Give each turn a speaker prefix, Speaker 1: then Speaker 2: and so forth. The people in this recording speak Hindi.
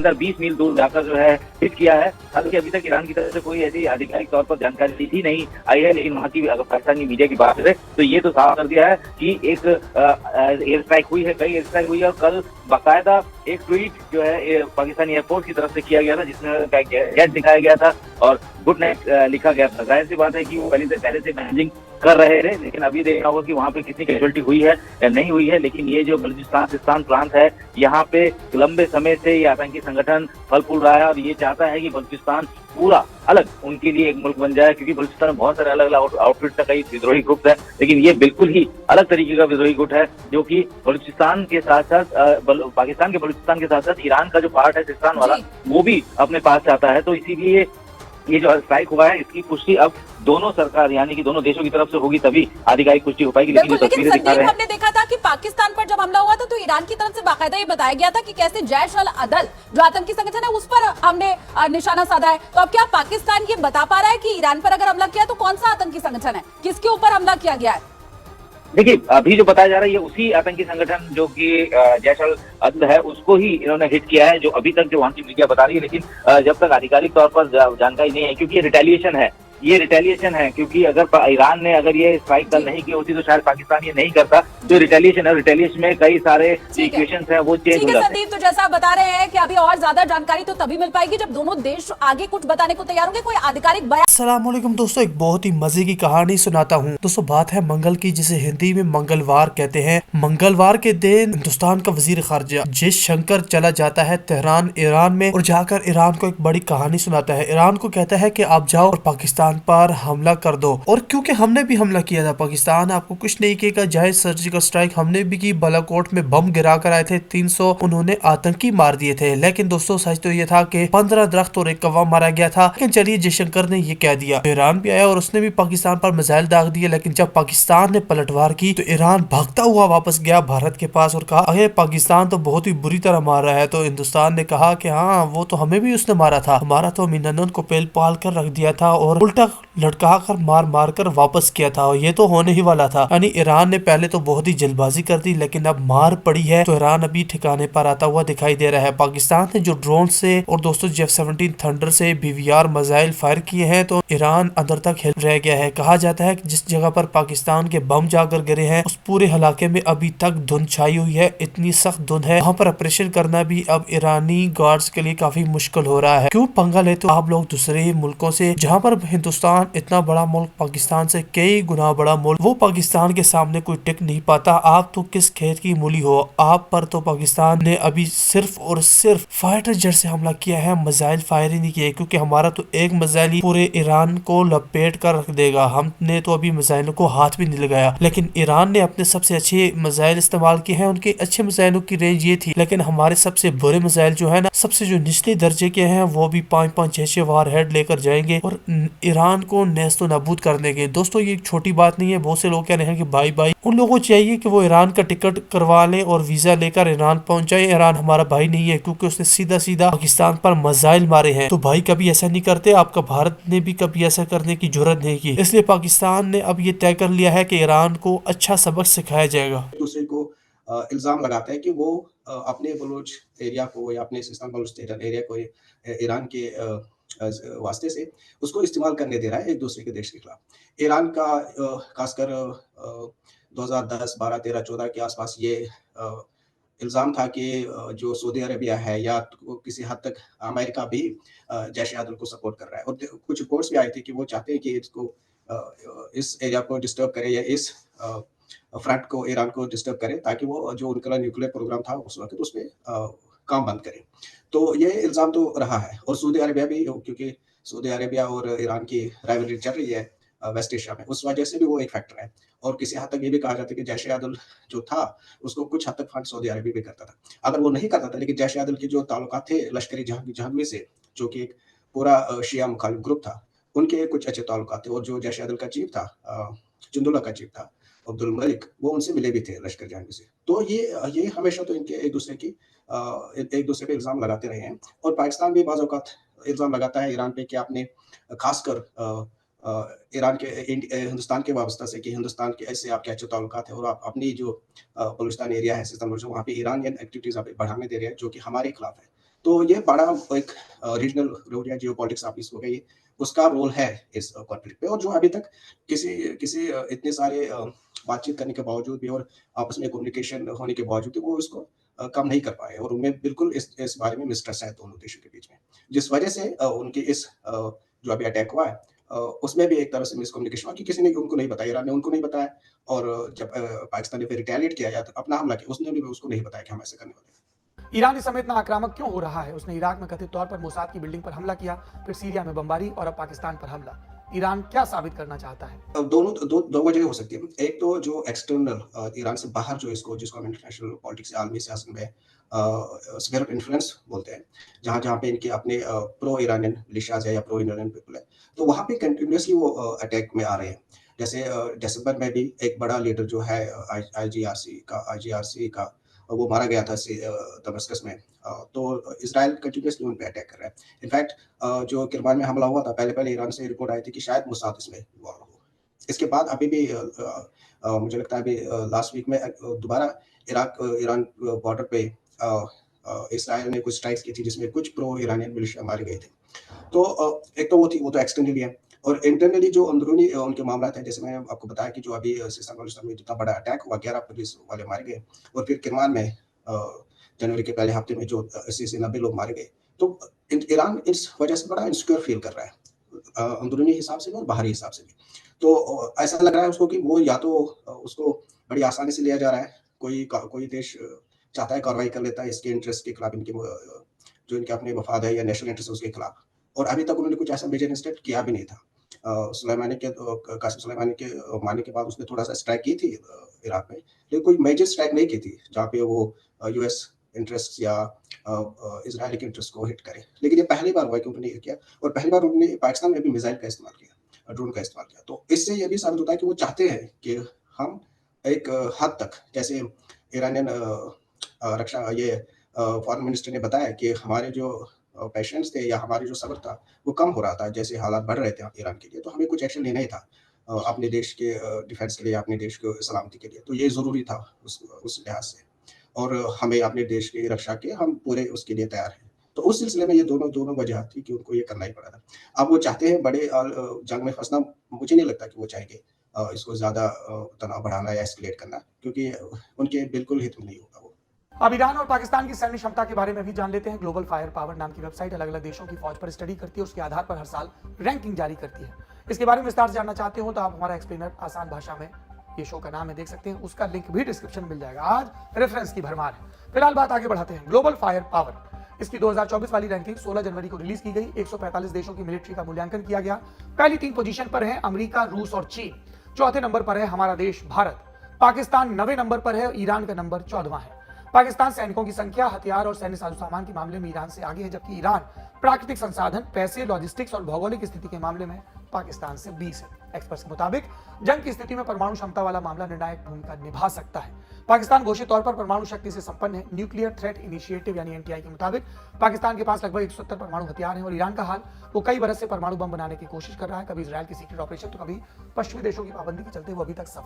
Speaker 1: अंदर 20 मील दूर जाकर जो है हिट किया है। हालांकि अभी तक ईरान की तरफ से कोई ऐसी आधिकारिक तौर पर जानकारी थी नहीं आई है, लेकिन वहाँ की अगर पाकिस्तानी मीडिया की बात करें तो ये तो साफ कर दिया है कि एक एयर स्ट्राइक हुई है, कई एयर स्ट्राइक हुई है। और कल बाकायदा एक ट्वीट जो है पाकिस्तानी एयरफोर्स की तरफ से किया गया था, जिसमें गैस दिखाया गया था और गुड नाइट लिखा गया था। जाहिर सी बात है कि वो पहले से मैनेजिंग कर रहे थे, लेकिन अभी देखना होगा कि वहाँ पे कितनी कैजुअलिटी हुई है या नहीं हुई है। लेकिन ये जो बलूचिस्तान प्रांत है, यहाँ पे लंबे समय से ये आतंकी संगठन फल फूल रहा है और ये चाहता है कि बलूचिस्तान पूरा अलग उनके लिए एक मुल्क बन जाए, क्योंकि बलूचिस्तान में बहुत सारे अलग अलग आउटफिट का कई विद्रोही ग्रुप है, लेकिन ये बिल्कुल ही अलग तरीके का विद्रोही गुट है जो कि बलूचिस्तान के साथ साथ पाकिस्तान के बलूचिस्तान के साथ साथ ईरान का जो पार्ट है सिस्तान वाला, वो भी अपने पास चाहता है। तो इसीलिए ये जो स्ट्राइक हुआ है इसकी पुष्टि अब दोनों सरकार यानी कि दोनों देशों की तरफ से होगी, तभी आधिकारिक पुष्टि हो पाएगी।
Speaker 2: लेकिन संदीप, हमने देखा था कि पाकिस्तान पर जब हमला हुआ था तो ईरान की तरफ से बाकायदा ये बताया गया था कि कैसे जैश अल अदल जो आतंकी संगठन है उस पर हमने निशाना साधा है। तो अब क्या पाकिस्तान ये बता पा रहा है कि ईरान पर अगर हमला किया तो कौन सा आतंकी संगठन है, किसके ऊपर हमला किया गया है?
Speaker 1: देखिए, अभी जो बताया जा रहा है ये उसी आतंकी संगठन जो कि जैश अल अदल है उसको ही इन्होंने हिट किया है, जो अभी तक जो वहाँ की मीडिया बता रही है। लेकिन जब तक आधिकारिक तौर पर जानकारी नहीं है, क्योंकि ये रिटेलिएशन है, क्योंकि अगर ईरान ने अगर ये स्ट्राइक कल नहीं की होती तो शायद पाकिस्तान ये नहीं करता। जो रिटेलिएशन है, रिटेलिएशन में कई सारे इक्वेशंस हैं वो चेंज हो जाते हैं।
Speaker 2: संदीप, तो जैसा बता रहे हैं कि अभी और ज्यादा जानकारी तो तभी मिल पाएगी जब दोनों देश आगे कुछ बताने को तैयार होंगे, कोई आधिकारिक बयान।
Speaker 3: अस्सलाम वालेकुम दोस्तों, एक बहुत ही मजे की कहानी सुनाता हूँ दोस्तों। बात है मंगल की, जिसे हिंदी में मंगलवार कहते हैं। मंगलवार के दिन हिंदुस्तान का वजीर खारजा जयशंकर चला जाता है तेहरान ईरान में और जाकर ईरान को एक बड़ी कहानी सुनाता है। ईरान को कहता है कि आप जाओ और पाकिस्तान पर हमला कर दो, और क्योंकि हमने भी हमला किया था, पाकिस्तान आपको कुछ नहीं किएगा। जायज सर्जिकल स्ट्राइक हमने भी की, बालाकोट में बम गिरा कर आए थे, 300 उन्होंने आतंकी मार दिए थे। लेकिन दोस्तों सच तो ये था कि 15 दरख्त और एक कौवा मारा गया था। लेकिन चलिए, जयशंकर ने ये कह दिया। ईरान भी आया और उसने भी पाकिस्तान पर मिसाइल दाग दिए, लेकिन जब पाकिस्तान ने पलटवार की तो ईरान भागता हुआ वापस गया भारत के पास और कहा अरे पाकिस्तान तो बहुत ही बुरी तरह मार रहा है। तो हिंदुस्तान ने कहा कि हाँ, वो तो हमें भी उसने मारा था, हमारा तो अमीनंदन को पेल पाल कर रख दिया था और उल्टा लटका कर मार कर वापस किया था, और ये तो होने ही वाला था। यानी ईरान ने पहले तो बहुत ही जल्दबाजी कर दी, लेकिन अब मार पड़ी है तो ईरान अभी ठिकाने पर आता हुआ दिखाई दे रहा है। पाकिस्तान ने जो ड्रोन से और दोस्तों F-17 थंडर से BVR मिसाइल फायर किए हैं तो ईरान अंदर तक हिल रह गया है। कहा जाता है कि जिस जगह पर पाकिस्तान के बम जाकर गिरे हैं उस पूरे इलाके में अभी तक धुंध छाई हुई है, इतनी सख्त धुंध है, वहाँ पर ऑपरेशन करना भी अब ईरानी गार्ड्स के लिए काफी मुश्किल हो रहा है। क्यों पंगा लेते हो आप लोग दूसरे मुल्कों से, जहाँ पर हिंदुस्तान इतना बड़ा मुल्क, पाकिस्तान से कई गुना बड़ा मुल्क, वो पाकिस्तान के सामने कोई टिक नहीं पाता। आप तो किस खेत की मूली हो, आप पर तो पाकिस्तान ने अभी सिर्फ और सिर्फ फाइटर जेट से हमला किया है, मिसाइल फायर ही नहीं किया, क्योंकि हमारा तो एक मिसाइल ही पूरे ईरान को लपेट कर रख देगा। हमने तो अभी मिसाइलों को हाथ भी नहीं लगाया, लेकिन ईरान ने अपने सबसे अच्छे मिसाइल इस्तेमाल किए हैं। उनके अच्छे मिसाइलों की रेंज ये थी, लेकिन हमारे सबसे बुरे मिसाइल जो है ना, सबसे जो निचले दर्जे के हैं, वो भी 5-5, 6-6 वार हेड लेकर जाएंगे और ईरान को नेस्तो नाबूद कर देंगे। दोस्तों ये एक छोटी बात नहीं है। बहुत से लोग कह रहे हैं कि भाई उन लोगों को चाहिए कि वो ईरान का टिकट करवा लें और वीजा लेकर ईरान पहुंच जाए। ईरान हमारा भाई नहीं है, क्योंकि उसने सीधा सीधा पाकिस्तान पर मिसाइल मारे हैं। तो भाई कभी ऐसा नहीं करते, आपका भारत ने भी कभी ऐसा करने की जरूरत नहीं की। इसलिए पाकिस्तान ने अब ये तय कर लिया है कि ईरान को अच्छा सबक सिखाया जाएगा।
Speaker 4: दूसरे को इल्जाम लगाता है कि वो अपने बलूच एरिया को या अपने सिस्तान बलूचिस्तान एरिया को ईरान के वास्ते से उसको इस्तेमाल करने दे रहा है एक दूसरे के देश के खिलाफ। ईरान का खासकर 2010, 12, 13, 14 के आसपास ये इल्ज़ाम था कि जो सऊदी अरेबिया है या किसी हद तक अमेरिका भी जैश ए आदल को सपोर्ट कर रहा है, और कुछ रिपोर्ट्स भी आई थी कि वो चाहते हैं कि इसको इस एरिया को डिस्टर्ब करे या इस फ्रंट को ईरान को डिस्टर्ब करे, ताकि वो जो उनका न्यूक्लियर प्रोग्राम था उस वक्त उसमें काम बंद करे। तो ये इल्ज़ाम तो रहा है, और सऊदी अरेबिया भी, क्योंकि सऊदी अरेबिया और ईरान की राइवलरी चल रही है वेस्ट एशिया में, उस वजह से भी वो एक फैक्टर है। और किसी हद तक ये भी कहा जाता है कि जैश ए आदल जो था उसको कुछ हद तक फंड सऊदी अरेबिया भी करता था। अगर वो नहीं करता था, लेकिन जैश ए आदल के जो ताल्लुकात थे लश्करी जहांगीर से, जो कि एक पूरा शिया मुखालिफ ग्रुप था, उनके कुछ अच्छे ताल्लुकात थे। और जो जैश ए आदल का चीफ था, जुंदुल्लाह का चीफ था अब्दुल मलिक, वो उनसे मिले भी थे लश्कर जहांगीर से। तो ये हमेशा तो इनके एक दूसरे पे इल्ज़ाम लगाते रहे हैं। और पाकिस्तान भी बाज़ औक़ात इल्ज़ाम लगाता है ईरान पे कि आपने खासकर ईरान के हिंदुस्तान के वाबस्ता से, कि हिंदुस्तान के ऐसे आपके अच्छे ताल्लुकात हैं और आप अपनी जो बलूचिस्तान एरिया है, सिस्तान बलूचिस्तान, वहाँ पे ईरानियन एक्टिविटीज़ आप बढ़ाने दे रहे हैं जो कि हमारे खिलाफ है। तो ये बड़ा एक रीजनल रोल या जियोपॉलिटिक्स आप इसको कहिए, उसका रोल है इस कॉन्फ्लिक्ट पे, और जो अभी तक किसी किसी इतने सारे बातचीत करने के बावजूद भी और आपस में कम्युनिकेशन होने के बावजूद भी वो इसको कम नहीं कर पाए, और उनमें बिल्कुल इस बारे में मिसट्रस्ट है दोनों देशों के बीच में। जिस वजह से उनकी इस जो अभी अटैक हुआ है उसमें भी एक तरह से मिसकम्युनिकेशन हुआ कि किसी ने उनको नहीं बताया, ईरान ने उनको नहीं बताया, और जब पाकिस्तान ने फिर रिटेलिएट किया या तो अपना हमला किया, उसने भी उसको नहीं बताया कि हम ऐसे करने वाले हैं।
Speaker 5: ईरान इस समय इतना आक्रामक क्यों हो रहा है? उसने इराक में कथित तौर पर मोसाद की बिल्डिंग पर हमला किया, फिर सीरिया में बमबारी और अब पाकिस्तान पर हमला। ईरान क्या साबित करना चाहता है?
Speaker 4: अब दो वजह हो सकती है। एक तो जो एक्सटर्नल ईरान से बाहर जो जिसको हम इंटरनेशनल पॉलिटिक्स या आलमी सियासत में स्फीयर ऑफ इन्फ्लुएंस बोलते हैं, जहाँ पे इनके अपने प्रो ईरानियन मिलिशियाज है या प्रो ईरानियन पीपल है, तो वहाँ पे कंटिन्यूअसली वो अटैक में आ रहे हैं। जैसे दिसंबर में भी एक बड़ा लीडर जो है आईजीआरसी का वो मारा गया था दमस्कस में। तो इजराइल कंटिन्यूअसली उन पे अटैक कर रहा है। इनफैक्ट जो किरमान में हमला हुआ था, पहले ईरान से रिपोर्ट आई थी कि शायद मोसाद इसमें इन्वॉल्व हो। इसके बाद अभी भी मुझे लगता है अभी लास्ट वीक में दोबारा ईरान बॉर्डर पे इसराइल ने कुछ स्ट्राइक्स की थी जिसमें कुछ प्रो ईरानियन मिलिशिया मारे गए थे। तो एक तो वो तो एक्सटर्नली है, और इंटरनली जो अंदरूनी उनके मामला थे, जैसे मैंने आपको बताया कि जो अभी सिस्तान बलूचिस्तान में जितना बड़ा अटैक हुआ, 11 पुलिस वाले मारे गए, और फिर किरमान में जनवरी के पहले हफ्ते में जो 80 से 90 लोग मारे गए। तो ईरान इस वजह से बड़ा इनसिक्योर फील कर रहा है, अंदरूनी हिसाब से भी और बाहरी हिसाब से भी। तो ऐसा लग रहा है उसको कि वो या तो उसको बड़ी आसानी से लिया जा रहा है, कोई देश चाहता है कार्रवाई कर लेता है इसके इंटरेस्ट के खिलाफ, इनके जो इनके अपने मफाद है या नेशनल इंटरेस्ट है उसके खिलाफ, और अभी तक उन्होंने कुछ ऐसा मेजर इंस्टेंट किया भी नहीं था। कासिम सुलेमानी के मारने के बाद उसने थोड़ा सा स्ट्राइक की थी इराक में, लेकिन कोई मेजर स्ट्राइक नहीं की थी जहाँ पे वो यूएस इंटरेस्ट या इजराइल के इंटरेस्ट को हिट करे। लेकिन ये पहली बार हुआ कि उन्होंने ये किया, और पहली बार उन्होंने पाकिस्तान में भी मिसाइल का इस्तेमाल किया, ड्रोन का इस्तेमाल किया। तो इससे ये भी साबित होता है कि वो चाहते हैं कि हम एक हद तक, जैसे ईरानियन रक्षा फॉरेन मिनिस्टर ने बताया कि हमारे जो पेशेंस थे या हमारे जो सब्र था वो कम हो रहा था, जैसे हालात बढ़ रहे थे ईरान के लिए, तो हमें कुछ एक्शन लेना ही था अपने देश के डिफेंस के लिए, अपने देश की सलामती के लिए। तो ये ज़रूरी था उस लिहाज से, और हमें अपने देश की रक्षा के हम पूरे उसके लिए तैयार हैं। तो उस सिलसिले में ये दोनों वजह थी कि उनको ये करना ही पड़ा था। अब वो चाहते हैं बड़े जंग में फंसना, मुझे नहीं लगता कि वो चाहेंगे इसको ज़्यादा तनाव बढ़ाना या एस्केलेट करना, क्योंकि उनके बिल्कुल हित में नहीं होगा वो।
Speaker 5: अब ईरान और पाकिस्तान की सैन्य क्षमता के बारे में भी जान लेते हैं। ग्लोबल फायर पावर नाम की वेबसाइट अलग अलग देशों की फौज पर स्टडी करती है, उसके आधार पर हर साल रैंकिंग जारी करती है। इसके बारे में विस्तार से जानना चाहते हो तो आप हमारा एक्सप्लेनर आसान भाषा में, ये शो का नाम है, देख सकते हैं, उसका लिंक भी डिस्क्रिप्शन में मिल जाएगा। आज रेफरेंस की भरमार है। फिलहाल बात आगे बढ़ाते हैं। ग्लोबल फायर पावर, इसकी 2024 वाली रैंकिंग 16 जनवरी को रिलीज की गई। 145 देशों की मिलिट्री का मूल्यांकन किया गया। पहली 3 पोजीशन पर है अमेरिका, रूस और चीन। चौथे नंबर पर है हमारा देश भारत। पाकिस्तान 9वें नंबर पर है। ईरान का नंबर 14वां है। पाकिस्तान सैनिकों की संख्या, हथियार और सैन्य साजो सामान के मामले में ईरान से आगे है, जबकि ईरान प्राकृतिक संसाधन, पैसे, लॉजिस्टिक्स और भौगोलिक स्थिति के मामले में पाकिस्तान से 20 है। एक्सपर्ट्स के मुताबिक जंग की स्थिति में परमाणु क्षमता वाला मामला निर्णायक भूमिका निभा सकता है। पाकिस्तान घोषित तौर पर परमाणु शक्ति से संपन्न है। न्यूक्लियर थ्रेट इनिशिएटिव यानी एनटीआई के मुताबिक पाकिस्तान के पास लगभग 170 परमाणु हथियार हैं, और ईरान का हाल, वो कई बरस से परमाणु बम बनाने की कोशिश कर रहा है। कभी इजरायल की सीक्रेट ऑपरेशन तो कभी पश्चिमी देशों की पाबंदी के चलते वो अभी तक सफल